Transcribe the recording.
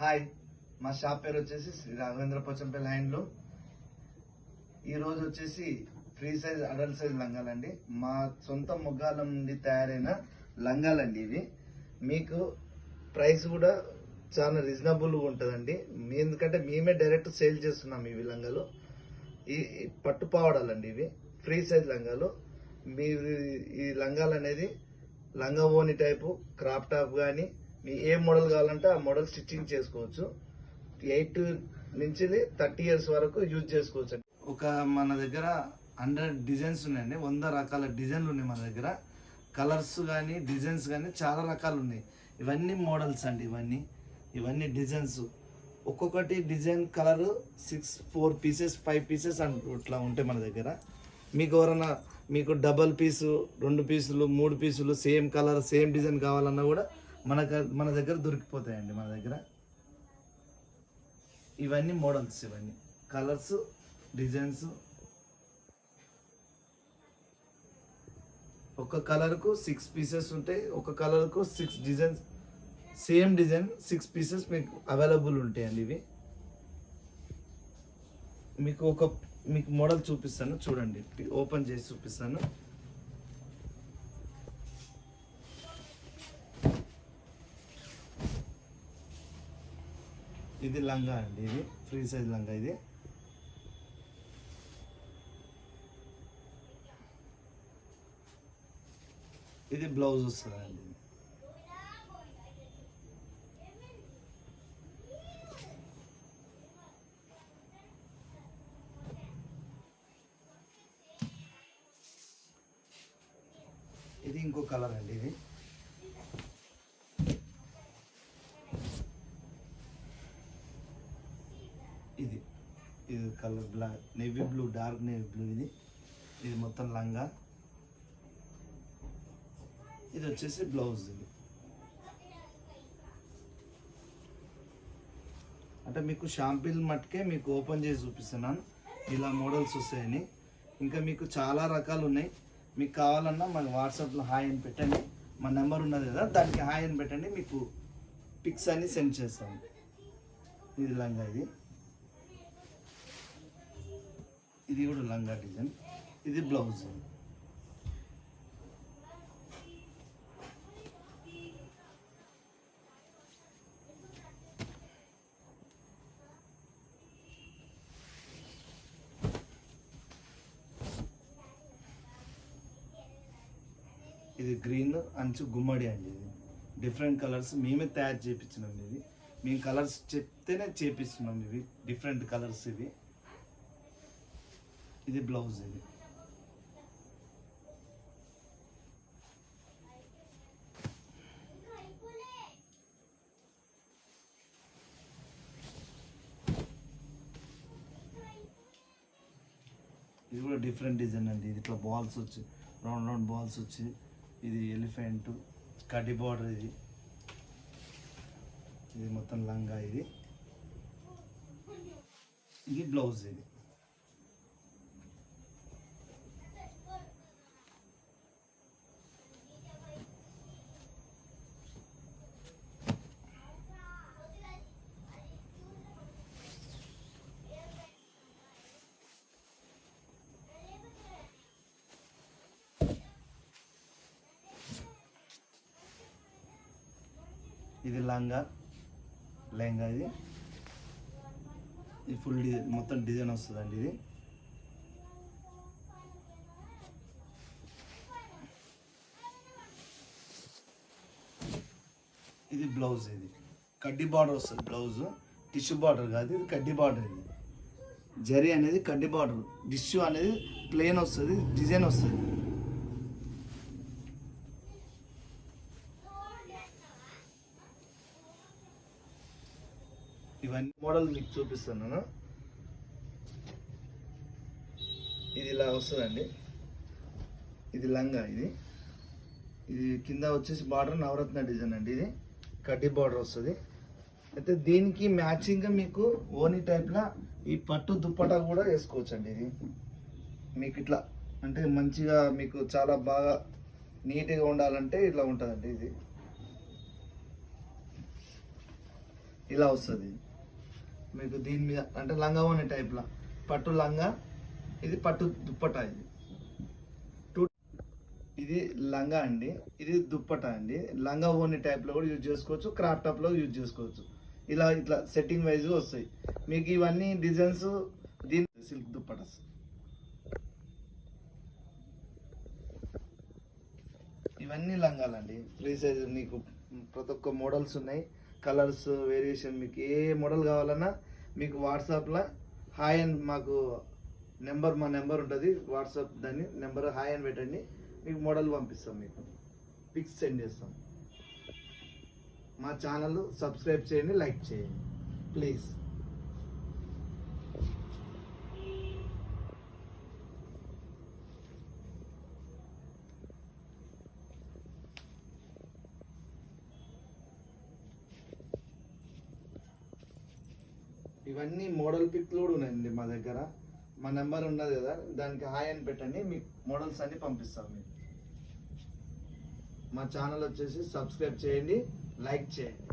Hi, మా shop పేరు వచ్చేసి శ్రీ రాఘవేంద్ర పోచంపల్లి హ్యాండ్లూమ్. ఈరోజు వచ్చేసి ఫ్రీ సైజ్ అడల్ట్ సైజ్ లంగాలండి. మా సొంత ముగ్గాల నుండి తయారైన లంగాలండి ఇవి. మీకు ప్రైస్ కూడా చాలా రీజనబుల్గా ఉంటుందండి. ఎందుకంటే మేమే డైరెక్ట్ సేల్ చేస్తున్నాం ఇవి లంగాలు. ఈ పట్టు పావడాలండి ఇవి, ఫ్రీ సైజ్ లంగాలు. మీ ఈ లంగాలు అనేది లంగా ఓని టైపు, క్రాప్ టాప్ కానీ మీ ఏ మోడల్ కావాలంటే ఆ మోడల్ స్టిచ్చింగ్ చేసుకోవచ్చు. 8 నుంచి 30 ఇయర్స్ వరకు యూజ్ చేసుకోవచ్చు. మన దగ్గర 100 డిజైన్స్ ఉన్నాయండి. 100 రకాల డిజైన్లు ఉన్నాయి మన దగ్గర. కలర్స్ కానీ డిజైన్స్ కానీ చాలా రకాలు ఉన్నాయి. ఇవన్నీ మోడల్స్ అండి. ఇవన్నీ డిజైన్స్. ఒక్కొక్కటి డిజైన్ కలర్ 4 పీసెస్ 5 పీసెస్ ఇట్లా ఉంటాయి మన దగ్గర. మీకు ఎవరైనా మీకు డబల్ పీసు, 2 పీసులు, 3 పీసులు సేమ్ కలర్ సేమ్ డిజైన్ కావాలన్నా కూడా మన దగ్గర దొరికిపోతాయండి. మన దగ్గర ఇవన్నీ మోడల్స్, ఇవన్నీ కలర్స్ డిజైన్స్. ఒక కలర్కు 6 పీసెస్ ఉంటాయి. ఒక కలర్కు 6 డిజైన్స్, సేమ్ డిజైన్ 6 పీసెస్ మీకు అవైలబుల్ ఉంటాయండి. ఇవి మీకు మోడల్ చూపిస్తాను చూడండి. ఓపెన్ చేసి చూపిస్తాను. ఇది లంగా అండి. ఇది ఫ్రీ సైజ్ లంగా. ఇది బ్లౌజ్ వస్తుందండి. ఇది ఇంకో కలర్ అండి. ఇది colour black, navy blue, dark navy blue. ఇది మొత్తం లంగా. ఇది వచ్చేసి బ్లౌజ్. అంటే మీకు షాంపిల్ మట్టుకే మీకు ఓపెన్ చేసి చూపిస్తున్నాను. ఇలా మోడల్స్ వస్తాయని. ఇంకా మీకు చాలా రకాలు ఉన్నాయి. మీకు కావాలన్నా మన వాట్సాప్లో హాయ్ అని పెట్టండి. మా నెంబర్ ఉన్నది కదా, దానికి హాయ్ అని పెట్టండి. మీకు పిక్స్ అన్ని సెండ్ చేస్తాను. ఇది లంగా. ఇది కూడా లంగా డిజైన్. ఇది బ్లౌజ్. ఇది గ్రీన్ అంచు గుమ్మడి అండి. ఇది డిఫరెంట్ కలర్స్ మేమే తయారు చేయించినాం. మేము కలర్స్ చెప్తేనే చేపిస్తున్నాం. ఇవి డిఫరెంట్ కలర్స్. ఇది బ్లౌజ్. ఇది కూడా డిఫరెంట్ డిజైన్ అండి. ఇది ఇట్లా బాల్స్ వచ్చి రౌండ్ బాల్స్ వచ్చి, ఇది ఎలిఫెంట్ కడ్డీ బార్డర్. ఇది మొత్తం లంగా. ఇది బ్లౌజ్. ఇది లెహంగా. ఇది ఫుల్ డిజైన్, మొత్తం డిజైన్ వస్తుందండి. ఇది బ్లౌజ్. ఇది కడ్డీ బార్డర్ వస్తుంది. బ్లౌజ్ టిష్యూ బార్డర్ కాదు, ఇది కడ్డీ బార్డర్. ఇది జరీ అనేది కడ్డీ బార్డర్, టిష్యూ అనేది ప్లెయిన్ వస్తుంది, డిజైన్ వస్తుంది. ఇవన్నీ మోడల్ మీకు చూపిస్తున్నాను. ఇది ఇలా వస్తుందండి. ఇది లంగా. ఇది కింద వచ్చేసి బార్డర్ నవరత్న డిజైన్ అండి. ఇది కడ్డీ బార్డర్ వస్తుంది. అయితే దీనికి మ్యాచింగ్గా మీకు ఓనీ టైప్లా ఈ పట్టు దుప్పటా కూడా వేసుకోవచ్చు అండి. ఇది మీకు ఇట్లా అంటే మంచిగా మీకు చాలా బాగా నీట్గా ఉండాలంటే ఇట్లా ఉంటుందండి. ఇలా వస్తుంది మీకు. దీని మీద అంటే లంగా ఓని టైప్లా పట్టు లంగా, ఇది పట్టు దుప్పట. ఇది లంగా అండి, ఇది దుప్పట అండి. లంగా ఓని టైప్లో కూడా యూజ్ చేసుకోవచ్చు, క్రాప్ టాప్లో యూజ్ చేసుకోవచ్చు. ఇలా ఇట్లా సెట్టింగ్ వైజ్ వస్తాయి మీకు ఇవన్నీ డిజైన్స్. దీని సిల్క్ దుప్పటస్, ఇవన్నీ లంగాలండి ఫ్రీ సైజ్. మీకు ప్రతి ఒక్క మోడల్స్ ఉన్నాయి, కలర్స్ వేరియేషన్. మీకు ఏ మోడల్ కావాలన్నా మీకు వాట్సాప్లో హాయ్ అని మాకు మా నెంబర్ ఉంటుంది వాట్సాప్, దాన్ని నెంబర్ హాయ్ అని పెట్టండి, మీకు మోడల్ పంపిస్తాం, మీకు పిక్స్ సెండ్ చేస్తాం. మా ఛానల్ సబ్స్క్రైబ్ చేయండి, లైక్ చేయండి ప్లీజ్. ఇవన్నీ మోడల్ పిక్లు కూడా ఉన్నాయండి మా దగ్గర. మా నెంబర్ ఉన్నది కదా, దానికి హాయ్ అని పెట్టండి, మీకు మోడల్స్ అన్ని పంపిస్తాం. మీకు మా ఛానల్ వచ్చేసి సబ్స్క్రైబ్ చేయండి, లైక్ చేయండి.